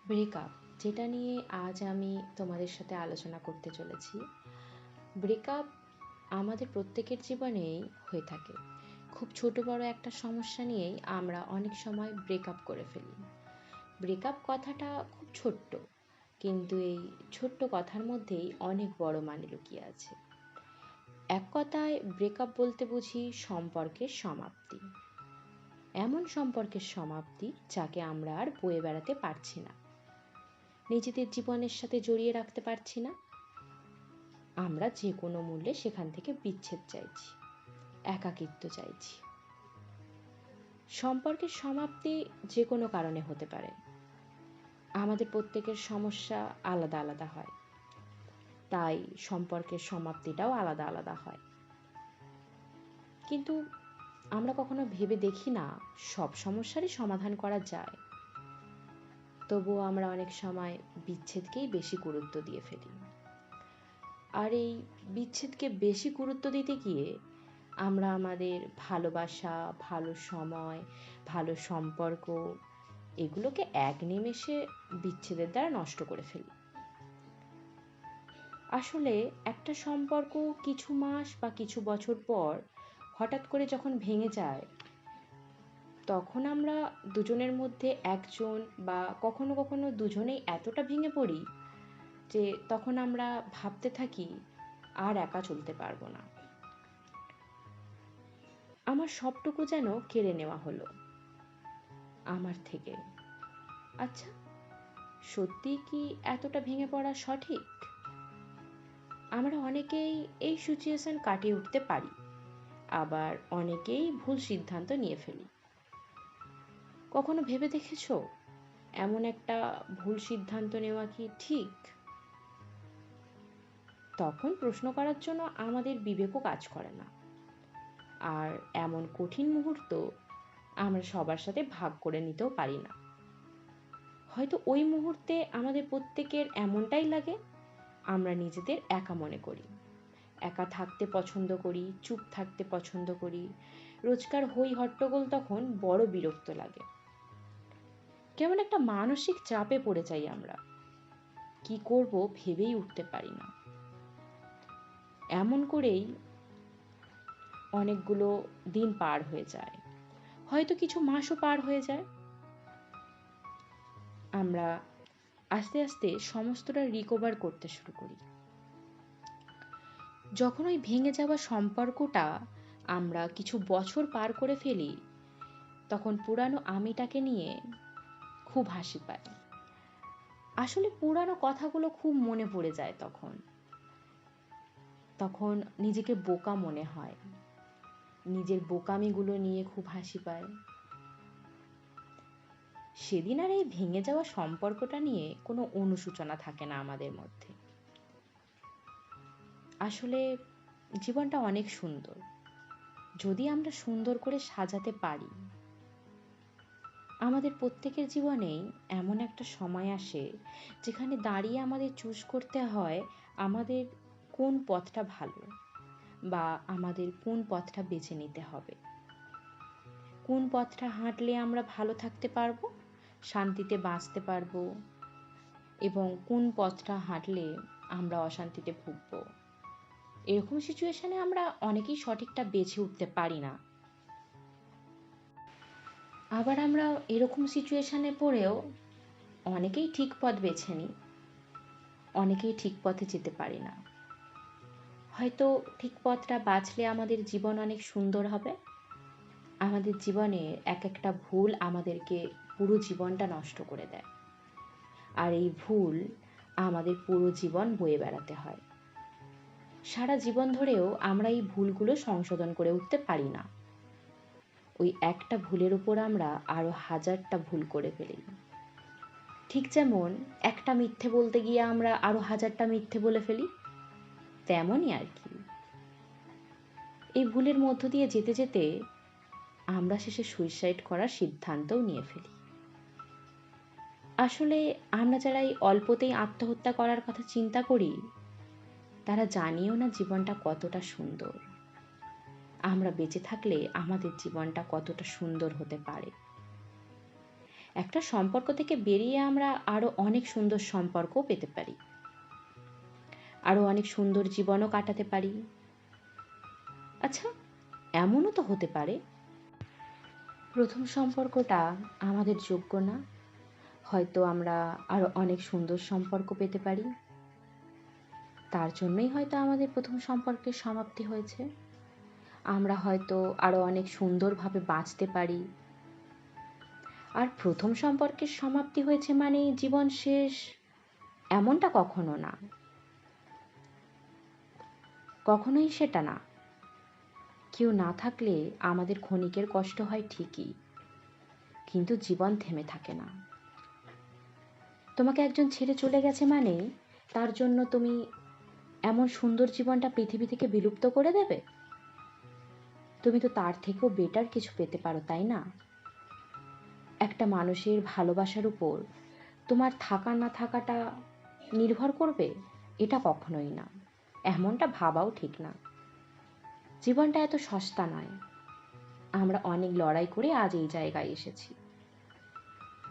Breakup, যেটা নিয়ে আজ আমি তোমাদের সাথে আলোচনা করতে চলেছি। ব্রেকআপ আমাদের প্রত্যেকের জীবনেই হয়ে থাকে। খুব ছোট বড় একটা সমস্যা নিয়েই আমরা অনেক সময় ব্রেকআপ করে ফেলি। ব্রেকআপ কথাটা খুব ছোট্ট, কিন্তু এই ছোট্ট কথার মধ্যেই অনেক বড় মানে লুকিয়ে আছে। এক কথায় ব্রেকআপ বলতে বুঝি সম্পর্কের সমাপ্তি। এমন সম্পর্কের সমাপ্তি যাকে আমরা আর বয়ে বেড়াতে পারছি না, নিজেদের জীবনের সাথে জড়িয়ে রাখতে পারছি না। আমরা যে কোনো মূল্যে সেখান থেকে বিচ্ছেদ চাইছি, একাকিত্ব চাইছি। সম্পর্কের সমাপ্তি যে কোনো কারণে হতে পারে। আমাদের প্রত্যেকের সমস্যা আলাদা আলাদা হয়, তাই সম্পর্কের সমাপ্তিটাও আলাদা আলাদা হয়। কিন্তু আমরা কখনো ভেবে দেখি না সব সমস্যারই সমাধান করা যায়। তবুও আমরা অনেক সময় বিচ্ছেদকেই বেশি গুরুত্ব দিয়ে ফেলি। আর এই বিচ্ছেদকে বেশি গুরুত্ব দিতে গিয়ে আমরা আমাদের ভালোবাসা, ভালো সময়, ভালো সম্পর্ক এগুলোকে এক নিমেষে বিচ্ছেদের দ্বারা নষ্ট করে ফেলি। আসলে একটা সম্পর্ক কিছু মাস বা কিছু বছর পর হঠাৎ করে যখন ভেঙে যায়, তখন আমরা দুজনের মধ্যে একজন বা কখনো কখনো দুজনেই এতটা ভেঙে পড়ি যে তখন আমরা ভাবতে থাকি আর একা চলতে পারবো না। আমার সবটুকু যেন কেড়ে নেওয়া হলো আমার থেকে। আচ্ছা, সত্যি কি এতটা ভেঙে পড়া সঠিক? আমরা অনেকেই এই সিচুয়েশন কাটিয়ে উঠতে পারি, আবার অনেকেই ভুল সিদ্ধান্ত নিয়ে ফেলি। কখনো ভেবে দেখেছো এমন একটা ভুল সিদ্ধান্ত নেওয়া কি ঠিক? তখন প্রশ্ন করার জন্য আমাদের বিবেকও কাজ করে না। আর এমন কঠিন মুহূর্ত আমরা সবার সাথে ভাগ করে নিতেও পারি না। হয়তো ওই মুহূর্তে আমাদের প্রত্যেকের এমনটাই লাগে, আমরা নিজেদের একা মনে করি, একা থাকতে পছন্দ করি, চুপ থাকতে পছন্দ করি। রোজকার হই হট্টগোল তখন বড় বিরক্ত লাগে। কেমন একটা মানসিক চাপে পড়ে যাই আমরা, কি করব ভেবেই উঠতে পারি না। এমন করেই অনেকগুলো দিন পার হয়ে যায়, হয়তো কিছু মাসও পার হয়ে যায়। আমরা আস্তে আস্তে সমস্তটা রিকভার করতে শুরু করি। যখন ওই ভেঙে যাওয়া সম্পর্কটা আমরা কিছু বছর পার করে ফেলি, তখন পুরানো আমিটাকে নিয়ে খুব হাসি পায়। আসলে পুরানো কথাগুলো খুব মনে পড়ে যায়। তখন তখন নিজেকে বোকা মনে হয়, নিজের বোকামিগুলো নিয়ে খুব হাসি পায়। সেদিন আর এই ভেঙে যাওয়া সম্পর্কটা নিয়ে কোনো অনুশোচনা থাকে না আমাদের মধ্যে। আসলে জীবনটা অনেক সুন্দর, যদি আমরা সুন্দর করে সাজাতে পারি। আমাদের প্রত্যেকের জীবনেই এমন একটা সময় আসে যেখানে দাঁড়িয়ে আমাদের চুজ করতে হয় আমাদের কোন পথটা ভালো, বা আমাদের কোন পথটা বেছে নিতে হবে। কোন পথটা হাঁটলে আমরা ভালো থাকতে পারবো, শান্তিতে বাঁচতে পারবো, এবং কোন পথটা হাঁটলে আমরা অশান্তিতে ভুগবো। এরকম সিচুয়েশনে আমরা অনেকেই সঠিকটা বেছে উঠতে পারি না। আবার আমরা এরকম সিচুয়েশনে পড়েও অনেকেই ঠিক পথ বেছে নিই, অনেকেই ঠিক পথে যেতে পারি না। হয়তো ঠিক পথটা বাছলে আমাদের জীবন অনেক সুন্দর হবে। আমাদের জীবনে এক একটা ভুল আমাদেরকে পুরো জীবনটা নষ্ট করে দেয়, আর এই ভুল আমাদের পুরো জীবন বয়ে বেড়াতে হয়। সারা জীবন ধরেও আমরা এই ভুলগুলো সংশোধন করে উঠতে পারি না। ওই একটা ভুলের উপর আমরা আরো হাজারটা ভুল করে ফেলি। ঠিক যেমন একটা মিথ্যে বলতে গিয়ে আমরা আরো হাজারটা মিথ্যে বলে ফেলি, তেমনই আর কি। এই ভুলের মধ্য দিয়ে যেতে যেতে আমরা শেষে সুইসাইড করার সিদ্ধান্তও নিয়ে ফেলি। আসলে আমরা যারা এই অল্পতেই আত্মহত্যা করার কথা চিন্তা করি, তারা জানিও না জীবনটা কতটা সুন্দর। আমরা বেঁচে থাকলে আমাদের জীবনটা কতটা সুন্দর হতে পারে। একটা সম্পর্ক থেকে বেরিয়ে আমরা আরো অনেক সুন্দর সম্পর্কও পেতে পারি, আরো অনেক সুন্দর জীবনও কাটাতে পারি। আচ্ছা, এমনও তো হতে পারে প্রথম সম্পর্কটা আমাদের যোগ্য না, হয়তো আমরা আরো অনেক সুন্দর সম্পর্ক পেতে পারি, তার জন্যই হয়তো আমাদের প্রথম সম্পর্কের সমাপ্তি হয়েছে। আমরা হয়তো আরো অনেক সুন্দরভাবে বাঁচতে পারি। আর প্রথম সম্পর্কের সমাপ্তি হয়েছে মানে জীবন শেষ, এমনটা কখনো না, কখনোই সেটা না। কেউ না থাকলে আমাদের ক্ষণিকের কষ্ট হয় ঠিকই, কিন্তু জীবন থেমে থাকে না। তোমাকে একজন ছেড়ে চলে গেছে মানে তার জন্য তুমি এমন সুন্দর জীবনটা পৃথিবী থেকে বিলুপ্ত করে দেবে? তুমি তো তার থেকেও বেটার কিছু পেতে পারো, তাই না? একটা মানুষের ভালোবাসার উপর তোমার থাকা না থাকাটা নির্ভর করবে, এটা কখনোই না। এমনটা ভাবাও ঠিক না। জীবনটা এত সস্তা নয়। আমরা অনেক লড়াই করে আজ এই জায়গায় এসেছি,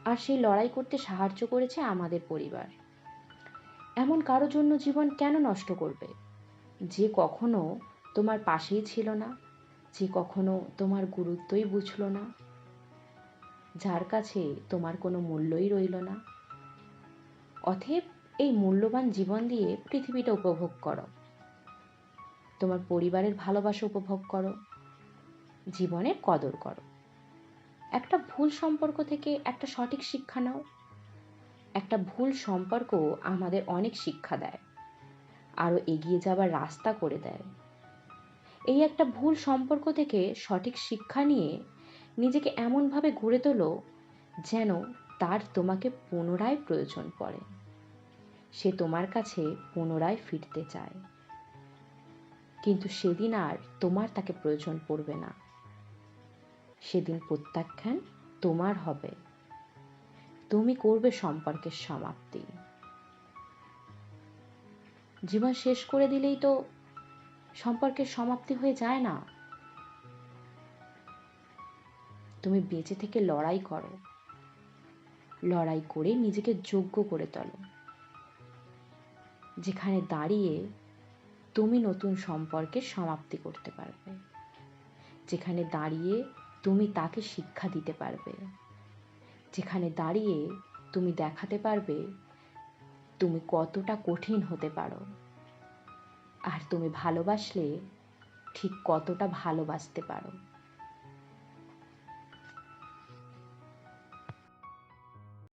আর সেই লড়াই করতে সাহায্য করেছে আমাদের পরিবার। এমন কারো জন্য জীবন কেন নষ্ট করবে, যে কখনো তোমার পাশেই ছিল না, যে কখনো তোমার গুরুত্বই বুঝলো না, যার কাছে তোমার কোনো মূল্যই রইল না? অতএব এই মূল্যবান জীবন দিয়ে পৃথিবীটা উপভোগ করো, তোমার পরিবারের ভালোবাসা উপভোগ করো, জীবনের কদর করো। একটা ভুল সম্পর্ক থেকে একটা সঠিক শিক্ষা নাও। একটা ভুল সম্পর্ক আমাদের অনেক শিক্ষা দেয়, আরো এগিয়ে যাবার রাস্তা করে দেয়। এই একটা ভুল সম্পর্ক থেকে সঠিক শিক্ষা নিয়ে নিজেকে এমনভাবে গড়ে তোলো যেন তার তোমাকে পুনরায় প্রয়োজন পড়ে, সে তোমার কাছে পুনরায় ফিরতে চায়। কিন্তু সেদিন আর তোমার তাকে প্রয়োজন পড়বে না, সেদিন প্রত্যাখ্যান তোমার হবে, তুমি করবে সম্পর্কের সমাপ্তি। জীবন শেষ করে দিলেই তো সম্পর্কের সমাপ্তি হয়ে যায় না। তুমি বেঁচে থেকে লড়াই করো, লড়াই করে নিজেকে যোগ্য করে তোলো, যেখানে দাঁড়িয়ে তুমি নতুন সম্পর্কের সমাপ্তি করতে পারবে, যেখানে দাঁড়িয়ে তুমি তাকে শিক্ষা দিতে পারবে, যেখানে দাঁড়িয়ে তুমি দেখাতে পারবে তুমি কতটা কঠিন হতে পারো, আর তুমি ভালোবাসলে ঠিক কতটা ভালোবাসতে পারো।